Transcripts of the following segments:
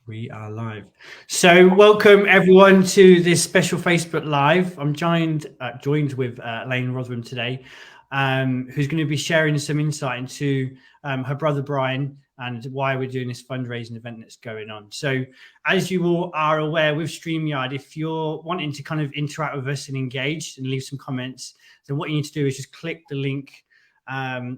We are live. So welcome everyone to this special Facebook Live. I'm joined with Elaine Rotherham today, who's going to be sharing some insight into her brother Brian and why we're doing this fundraising event that's going on. So as you all are aware with StreamYard, if you're wanting to kind of interact with us and engage and leave some comments, then what you need to do is just click the link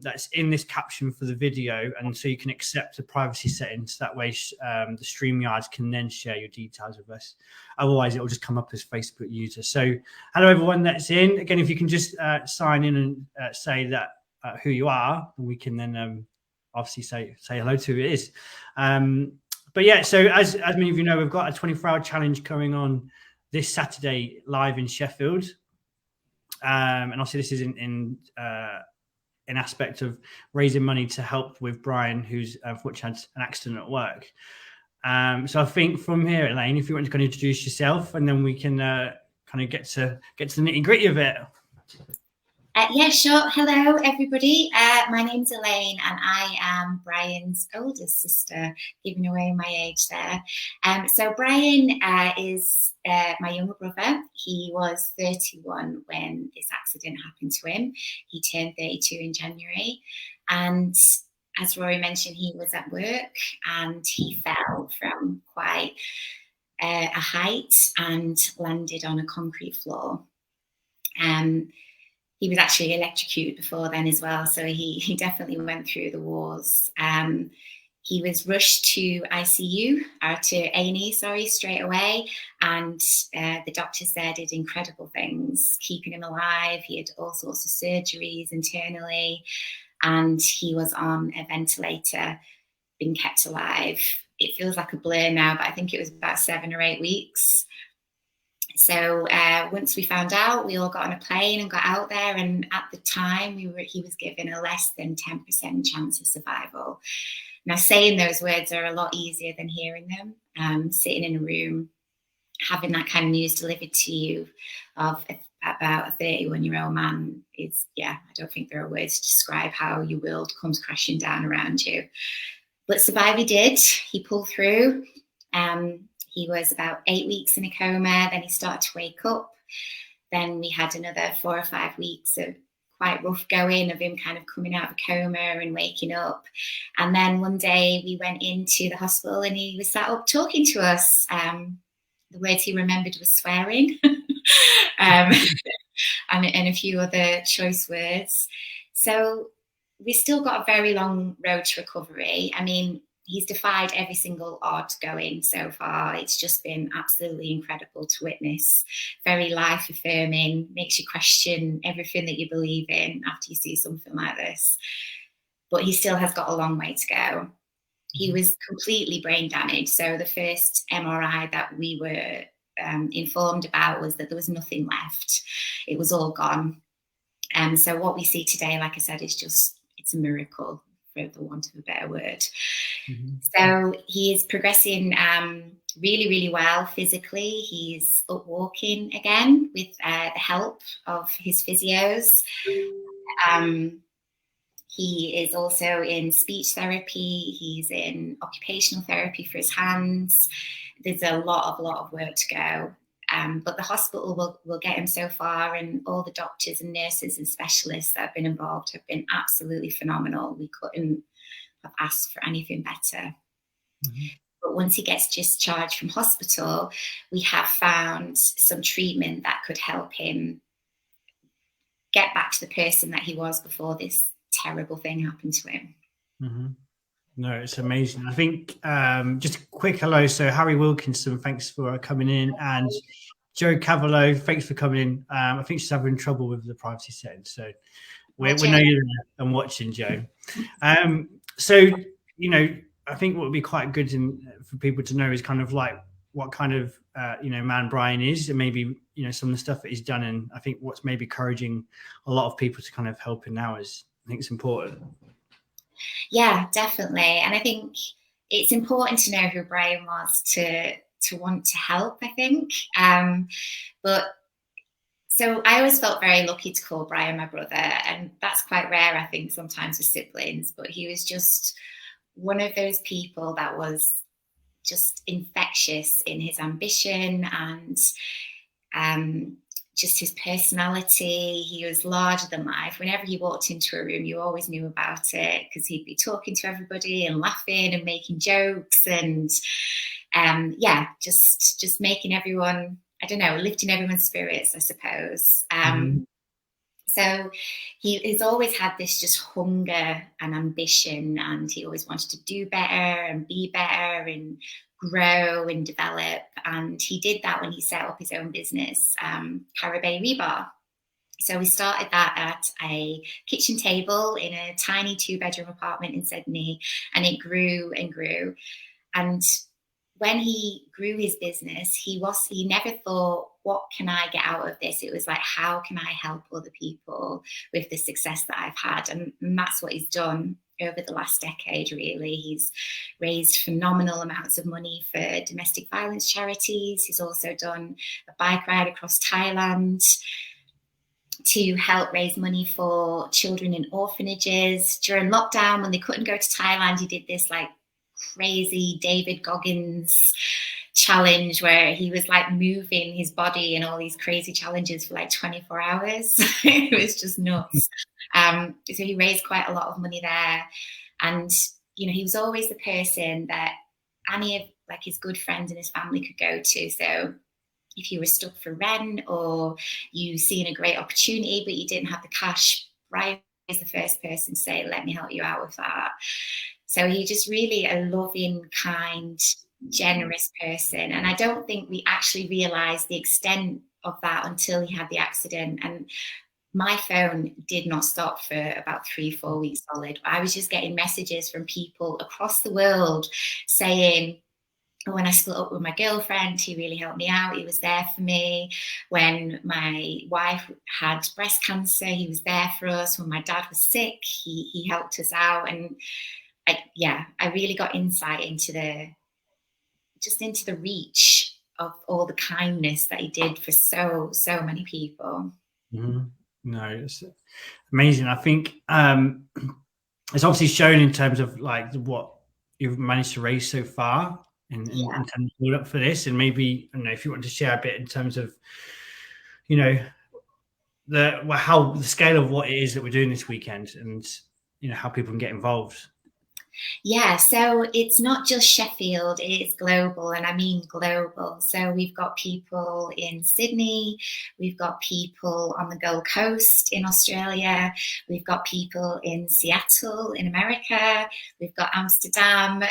that's in this caption for the video, and so you can accept the privacy settings. That way the StreamYards can then share your details with us. Otherwise it will just come up as Facebook user. So hello everyone that's in. Again, if you can just sign in and say that who you are, and we can then obviously say hello to who it is. But yeah, so as many of you know, we've got a 24-hour challenge going on this Saturday live in Sheffield, and obviously this is in an aspect of raising money to help with Brian, who's unfortunately had an accident at work. So I think from here, Elaine, if you want to kind of introduce yourself, and then we can kind of get to the nitty gritty of it. Yeah, sure. Hello, everybody. My name's Elaine, and I am Brian's oldest sister, giving away my age there. So Brian is my younger brother. He was 31 when this accident happened to him. He turned 32 in January. And as Rory mentioned, he was at work and he fell from quite a height and landed on a concrete floor. He was actually electrocuted before then as well, so he definitely went through the wars. He was rushed to ICU, or to A&E, straight away, and the doctors there did incredible things, keeping him alive. He had all sorts of surgeries internally, and he was on a ventilator, being kept alive. It feels like a blur now, but I think it was about 7 or 8 weeks. So once we found out, we all got on a plane and got out there. And at the time, he was given a less than 10% chance of survival. Now, saying those words are a lot easier than hearing them. Sitting in a room, having that kind of news delivered to you of about a 31-year-old man is, I don't think there are words to describe how your world comes crashing down around you. But survive he did. He pulled through. He was about 8 weeks in a coma. Then he started to wake up. Then we had another 4 or 5 weeks of quite rough going, of him kind of coming out of a coma and waking up. And then one day we went into the hospital and he was sat up talking to us. The words he remembered was swearing and a few other choice words. So we still got a very long road to recovery. I mean, he's defied every single odd going so far. It's just been absolutely incredible to witness. Very life-affirming, makes you question everything that you believe in after you see something like this. But he still has got a long way to go. He was completely brain damaged. So the first MRI that we were informed about was that there was nothing left. It was all gone. So what we see today, like I said, it's a miracle, for the want of a better word. So he is progressing really, really well physically. He's up walking again with the help of his physios. He is also in speech therapy. He's in occupational therapy for his hands. There's a lot of work to go. But the hospital will get him so far, and all the doctors and nurses and specialists that have been involved have been absolutely phenomenal. We couldn't have asked for anything better. But once he gets discharged from hospital, we have found some treatment that could help him get back to the person that he was before this terrible thing happened to him. No, it's amazing. I think just a quick hello. So Harry Wilkinson, thanks for coming in, and Joe Cavallo, thanks for coming in. I think she's having trouble with the privacy settings, so we know you're there and watching, Joe. So I think what would be quite good for people to know is kind of like what kind of man Brian is, and maybe some of the stuff that he's done, and I think what's maybe encouraging a lot of people to kind of help him now is, I think it's important. Yeah, definitely. And I think it's important to know who Brian was to want to help, I think. But so I always felt very lucky to call Brian my brother, and that's quite rare, I think, sometimes with siblings. But he was just one of those people that was just infectious in his ambition and just his personality. He was larger than life. Whenever he walked into a room, you always knew about it because he'd be talking to everybody and laughing and making jokes and just making everyone, I don't know, lifting everyone's spirits, I suppose. So he's always had this just hunger and ambition, and he always wanted to do better and be better and grow and develop. And he did that when he set up his own business, Caribbean Rebar. So we started that at a kitchen table in a tiny 2-bedroom apartment in Sydney, and it grew and grew. And when he grew his business, he never thought, what can I get out of this? It was like, how can I help other people with the success that I've had? And that's what he's done over the last decade, really. He's raised phenomenal amounts of money for domestic violence charities. He's also done a bike ride across Thailand to help raise money for children in orphanages. During lockdown, when they couldn't go to Thailand, he did this like crazy David Goggins challenge where he was like moving his body in all these crazy challenges for like 24 hours. It was just nuts. So he raised quite a lot of money there. And, you know, he was always the person that any of like his good friends and his family could go to. So if you were stuck for rent or you seen a great opportunity but you didn't have the cash, Brian is the first person to say, let me help you out with that. So he's just really a loving, kind, generous person. And I don't think we actually realised the extent of that until he had the accident. And my phone did not stop for about 3-4 weeks solid. I was just getting messages from people across the world saying, when I split up with my girlfriend, he really helped me out. He was there for me. When my wife had breast cancer, he was there for us. When my dad was sick, he helped us out. And I really got insight into the reach of all the kindness that he did for so many people. No, it's amazing. I think it's obviously shown in terms of like what you've managed to raise so far in terms of build up for this. And maybe, I don't know, if you want to share a bit in terms of, you know, the scale of what it is that we're doing this weekend, and you know how people can get involved. Yeah, so it's not just Sheffield, it's global, and I mean global. So we've got people in Sydney, we've got people on the Gold Coast in Australia, we've got people in Seattle in America, we've got Amsterdam,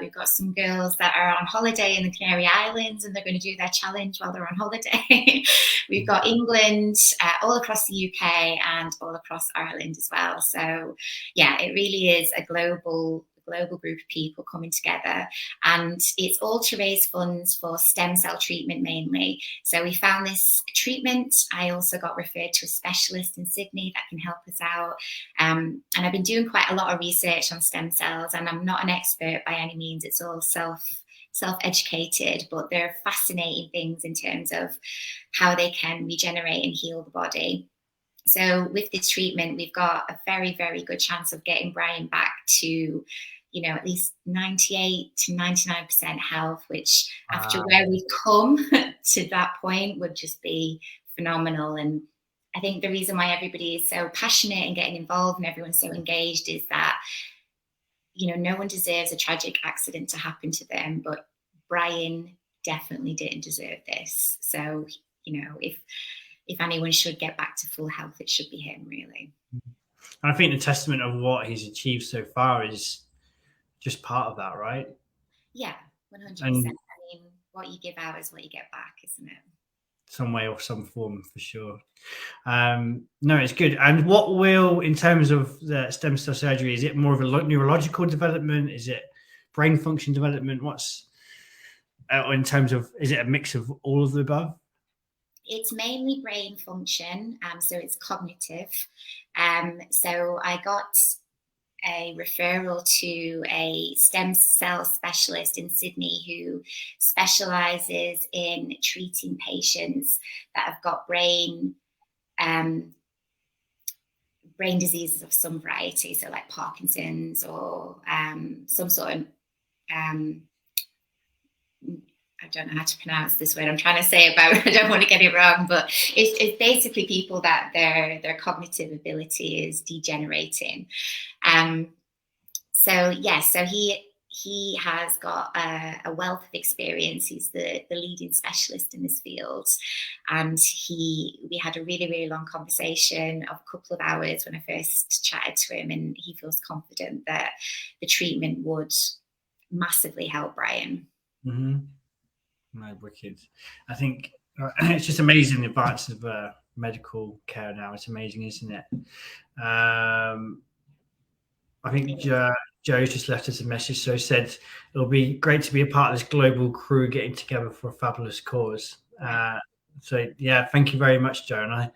we've got some girls that are on holiday in the Canary Islands and they're going to do their challenge while they're on holiday. We've got England, all across the UK and all across Ireland as well. So yeah, it really is a global group of people coming together, and it's all to raise funds for stem cell treatment mainly. So we found this treatment. I also got referred to a specialist in Sydney that can help us out, and I've been doing quite a lot of research on stem cells, and I'm not an expert by any means. It's all self-educated, but they're fascinating things in terms of how they can regenerate and heal the body. So with this treatment, we've got a very, very good chance of getting Brian back to, you know, at least 98 to 99% health, which after where we've come to that point would just be phenomenal. And I think the reason why everybody is so passionate and getting involved and everyone's so engaged is that, you know, no one deserves a tragic accident to happen to them, but Brian definitely didn't deserve this. So, you know, if anyone should get back to full health, it should be him, really. I think the testament of what he's achieved so far is just part of that, right? Yeah, 100%. I mean, what you give out is what you get back, isn't it? Some way or some form, for sure. No, it's good. And what will, in terms of the stem cell surgery, is it more of a neurological development? Is it brain function development? What's in terms of, is it a mix of all of the above? It's mainly brain function, so it's cognitive. So I got a referral to a stem cell specialist in Sydney who specialises in treating patients that have got brain diseases of some variety, so like Parkinson's or some sort of I don't know how to pronounce this word I'm trying to say about, I don't want to get it wrong, but it's basically people that their cognitive ability is degenerating. So he has got a wealth of experience. He's the leading specialist in this field, and we had a really, really long conversation of a couple of hours when I first chatted to him, and he feels confident that the treatment would massively help Brian. Mm-hmm. No, wicked. I think it's just amazing, the advance of medical care now. It's amazing, isn't it? I think Joe's just left us a message. So he said it'll be great to be a part of this global crew getting together for a fabulous cause. So yeah, thank you very much, Joe.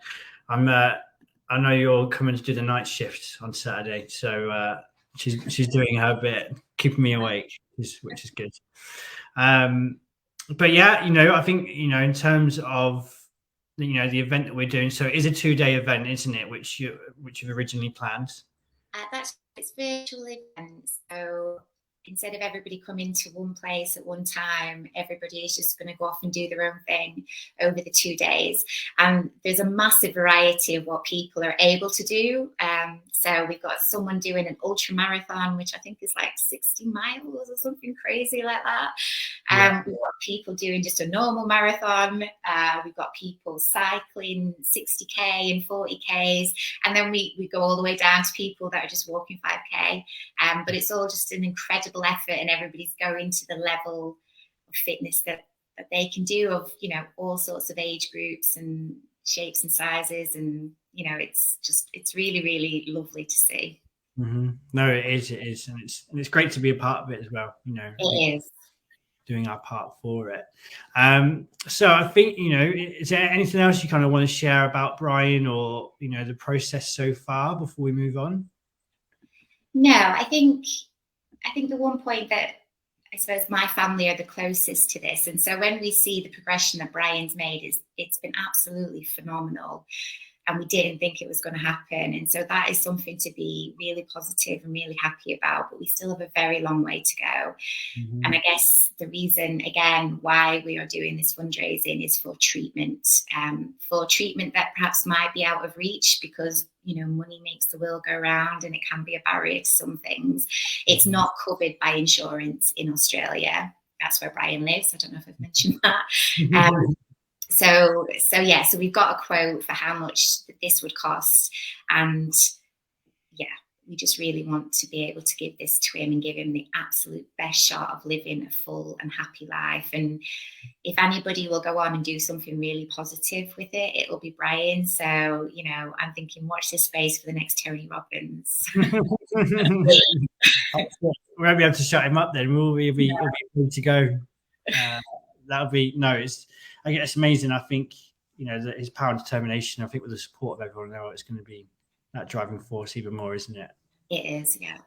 And I know you're coming to do the night shift on Saturday, so she's doing her bit, keeping me awake, which is good. But yeah, I think in terms of the event that we're doing, so it is a 2-day event, isn't it? Which you've originally planned. It's virtual events, so instead of everybody coming to one place at one time, everybody is just going to go off and do their own thing over the 2 days. And there's a massive variety of what people are able to do. So we've got someone doing an ultra marathon, which I think is like 60 miles or something crazy like that. We've got people doing just a normal marathon. We've got people cycling 60k and 40ks. And then we go all the way down to people that are just walking 5k. But it's all just an incredible effort, and everybody's going to the level of fitness that they can do, of all sorts of age groups and shapes and sizes, and it's really, really lovely to see. Mm-hmm. No, it is, and it's great to be a part of it as well. It is doing our part for it. So I think is there anything else you kind of want to share about Brian, or the process so far before we move on? No, I think the one point that I suppose my family are the closest to this, and so when we see the progression that Brian's made, it's been absolutely phenomenal, and we didn't think it was going to happen, and so that is something to be really positive and really happy about. But we still have a very long way to go. Mm-hmm. And I guess the reason again why we are doing this fundraising is for treatment that perhaps might be out of reach, because money makes the world go round, and it can be a barrier to some things. It's not covered by insurance in Australia. That's where Brian lives. I don't know if I've mentioned that. So we've got a quote for how much this would cost, and we just really want to be able to give this to him and give him the absolute best shot of living a full and happy life. And if anybody will go on and do something really positive with it, it will be Brian. So, I'm thinking, watch this space for the next Tony Robbins. We won't be able to shut him up then. We'll be ready to go. That'll be, I guess it's amazing. I think, that his power and determination, I think with the support of everyone now, it's going to be that driving force even more, isn't it? It is, yeah.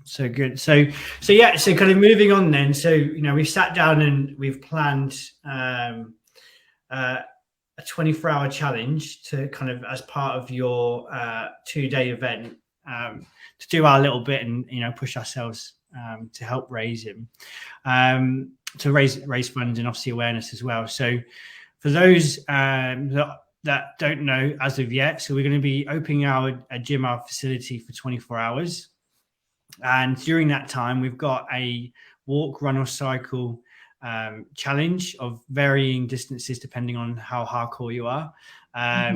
So good. So kind of moving on then. So, we've sat down and we've planned a 24-hour challenge to kind of, as part of your 2-day event, to do our little bit and, push ourselves to help raise him, to raise funds and obviously awareness as well. So for those that don't know as of yet, so we're going to be opening our facility for 24 hours. And during that time, we've got a walk, run or cycle challenge of varying distances depending on how hardcore you are,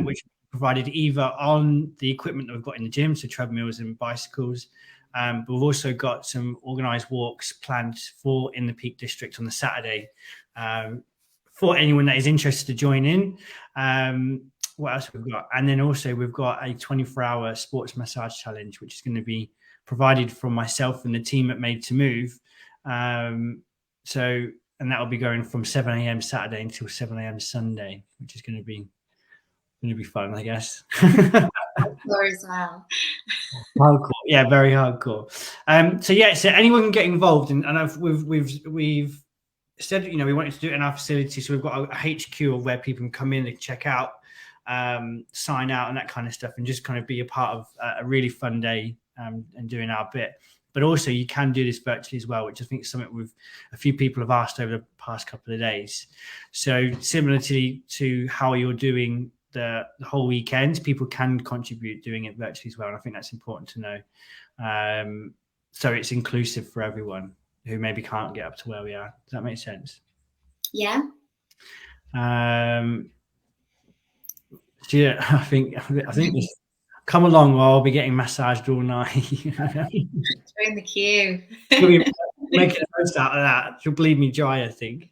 which provided either on the equipment that we've got in the gym, so treadmills and bicycles. But we've also got some organised walks planned for in the Peak District on the Saturday, for anyone that is interested to join in. What else have we got? And then also we've got a 24-hour sports massage challenge, which is going to be provided from myself and the team at Made to Move. And that will be going from 7 a.m. Saturday until 7 a.m. Sunday, which is going to be fun, I guess. Hardcore as well. Hardcore, yeah, very hardcore. So anyone can get involved, and we've said, we wanted to do it in our facility, so we've got a HQ of where people can come in and check out, sign out and that kind of stuff, and just kind of be a part of a really fun day and doing our bit. but also you can do this virtually as well, which I think is something a few people have asked over the past couple of days. So similarly to how you're doing the whole weekend, people can contribute doing it virtually as well. And I think that's important to know. So it's inclusive for everyone who maybe can't get up to where we are. Does that make sense? Yeah. So yeah, I think this come along or I'll be getting massaged all night. Join the queue. Making a most out of that. She'll bleed me dry, I think.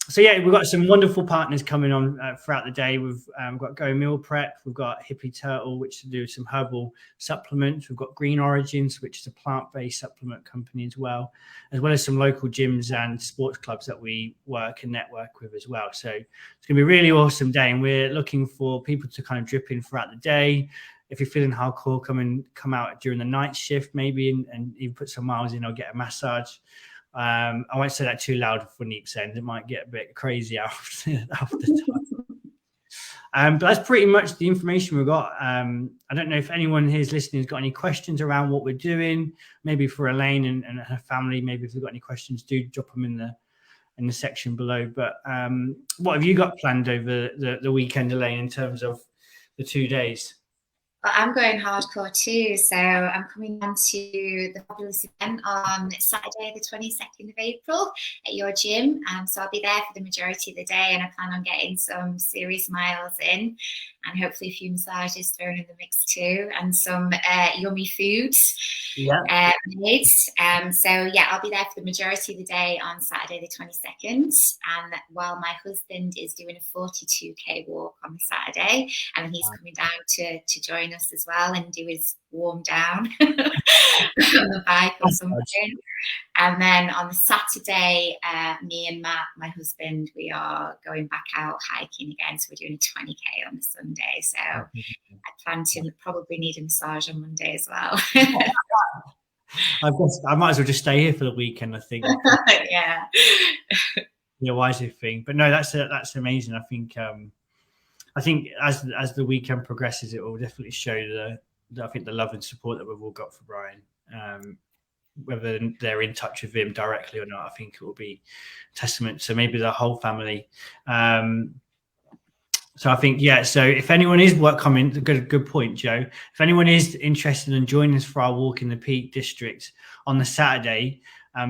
So yeah, we've got some wonderful partners coming on throughout the day. We've got Go Meal Prep, we've got Hippie Turtle, which to do some herbal supplements. We've got Green Origins, which is a plant-based supplement company as well as some local gyms and sports clubs that we work and network with as well. So it's going to be a really awesome day, and we're looking for people to kind of drip in throughout the day. If you're feeling hardcore, come out during the night shift maybe and even put some miles in or get a massage. I won't say that too loud for Neep's end. It might get a bit crazy after time. But that's pretty much the information we've got. I don't know if anyone here is listening has got any questions around what we're doing, maybe for Elaine and her family. Maybe if they've got any questions, do drop them in the section below. But what have you got planned over the weekend, Elaine, in terms of the 2 days? Well, I'm going hardcore too, so I'm coming down to the fabulous event on Saturday, the 22nd of April at your gym. So I'll be there for the majority of the day, and I plan on getting some serious miles in, and hopefully a few massages thrown in the mix too, and some yummy foods made. So yeah, I'll be there for the majority of the day on Saturday the 22nd, and while my husband is doing a 42k walk on the Saturday, and he's coming down to join us as well and do his warm down on the bike or something. And then on the Saturday, me and Matt, my husband, we are going back out hiking again. So we're doing a 20k on the Sunday. So I plan to probably need a massage on Monday as well. I might as well just stay here for the weekend, I think. Yeah. The wiser thing. But no, that's amazing. I think as the weekend progresses, it will definitely show the love and support that we've all got for Brian. Whether they're in touch with him directly or not, I think it will be testament to maybe the whole family. So I think, yeah, so if anyone is good point, Joe. If anyone is interested in joining us for our walk in the Peak District on the Saturday,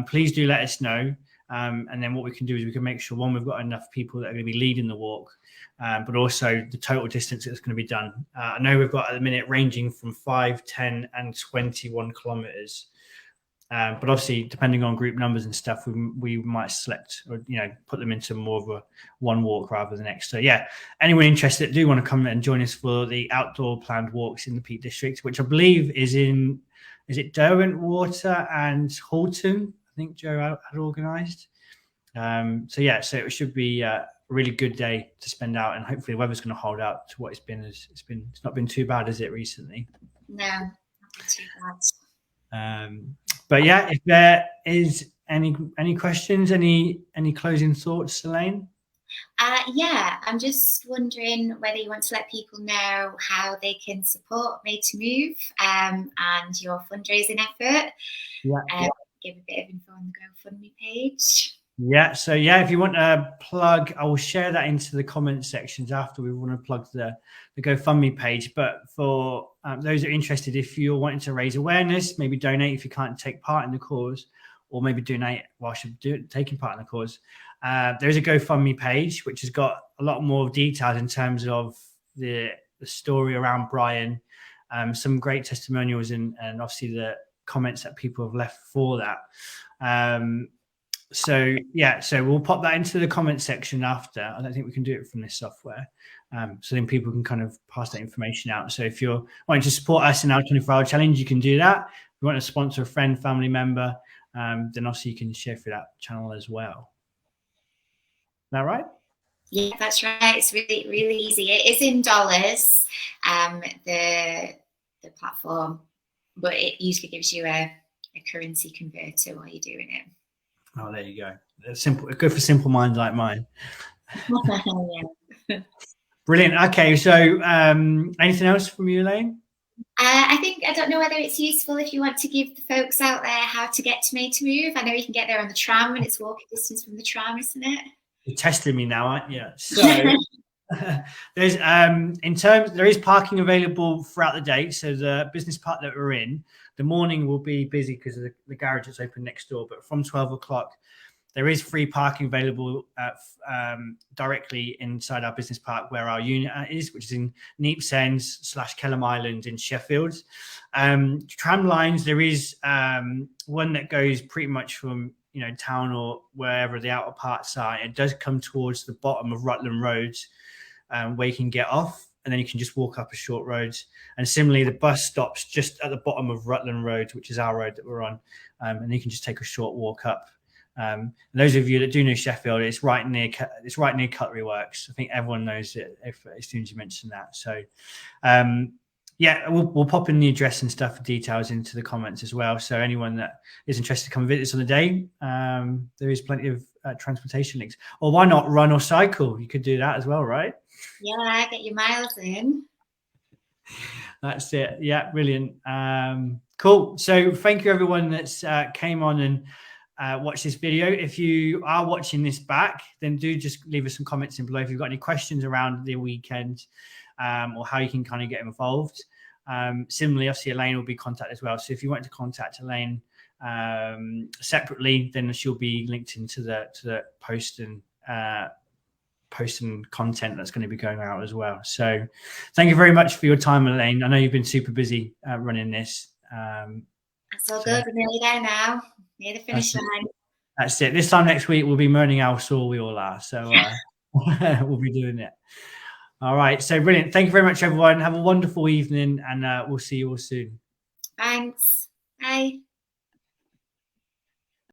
please do let us know. And then what we can do is we can make sure, one, we've got enough people that are going to be leading the walk, but also the total distance that's going to be done. I know we've got at the minute ranging from 5, 10 and 21 kilometers. But obviously, depending on group numbers and stuff, we might select or put them into more of a one walk rather than next. So yeah, anyone interested, do want to come and join us for the outdoor planned walks in the Peak District, which I believe is it Derwentwater and Halton? I think Joe had organised. So it should be a really good day to spend out, and hopefully the weather's going to hold out to what it's been. It's not been too bad, is it, recently? No, not too bad. But yeah, if there is any questions, any closing thoughts, Elaine? Yeah, I'm just wondering whether you want to let people know how they can support Made to Move and your fundraising effort. Yeah. Give a bit of info on the GoFundMe page. Yeah, so yeah, if you want to plug, I will share that into the comment sections after we want to plug the GoFundMe page. But for those that are interested, if you're wanting to raise awareness, maybe donate if you can't take part in the cause, or maybe donate whilst you're taking part in the cause, there is a GoFundMe page which has got a lot more details in terms of the story around Brian, some great testimonials, and obviously the comments that people have left for that. So we'll pop that into the comment section after. I don't think we can do it from this software. So then people can kind of pass that information out. So if you're wanting to support us in our 24-hour challenge, you can do that. If you want to sponsor a friend, family member, then also you can share through that channel as well. Is that right? Yeah, that's right. It's really, really easy. It is in dollars, the platform, but it usually gives you a currency converter while you're doing it. Oh, there you go. It's simple. Good for simple minds like mine. Yeah. Brilliant. Okay, so anything else from you, Elaine? I think, I don't know whether it's useful if you want to give the folks out there how to get to Made to Move. I know you can get there on the tram, and it's walking distance from the tram, isn't it? You're testing me now, aren't you? So there's there is parking available throughout the day. So the business park that we're in, the morning will be busy because of the garage that's open next door. But from 12 o'clock, there is free parking available directly inside our business park where our unit is, which is in Neepsends / Kelham Island in Sheffield. Tram lines, there is one that goes pretty much from town or wherever the outer parts are. It does come towards the bottom of Rutland Road, where you can get off, and then you can just walk up a short road. And similarly, the bus stops just at the bottom of Rutland Road, which is our road that we're on, and you can just take a short walk up. Those of you that do know Sheffield, it's right near Cutlery Works. I think everyone knows it as soon as you mention that. So, yeah, we'll pop in the address and stuff for details into the comments as well. So anyone that is interested to come visit us on the day, there is plenty of transportation links. Or why not run or cycle? You could do that as well, right? Yeah, get your miles in. That's it. Yeah, brilliant. Cool. So thank you everyone that's came on and watch this video. If you are watching this back, then do just leave us some comments in below if you've got any questions around the weekend, or how you can kind of get involved. Similarly, obviously Elaine will be contacted as well. So if you want to contact Elaine separately, then she'll be linked into the post and content that's going to be going out as well. So thank you very much for your time, Elaine. I know you've been super busy running this. That's all good. We're nearly there now. Near the finish line. That's it. This time next week, we'll be moaning how sore we all are. So we'll be doing it. All right. So brilliant. Thank you very much, everyone. Have a wonderful evening, and we'll see you all soon. Thanks. Bye.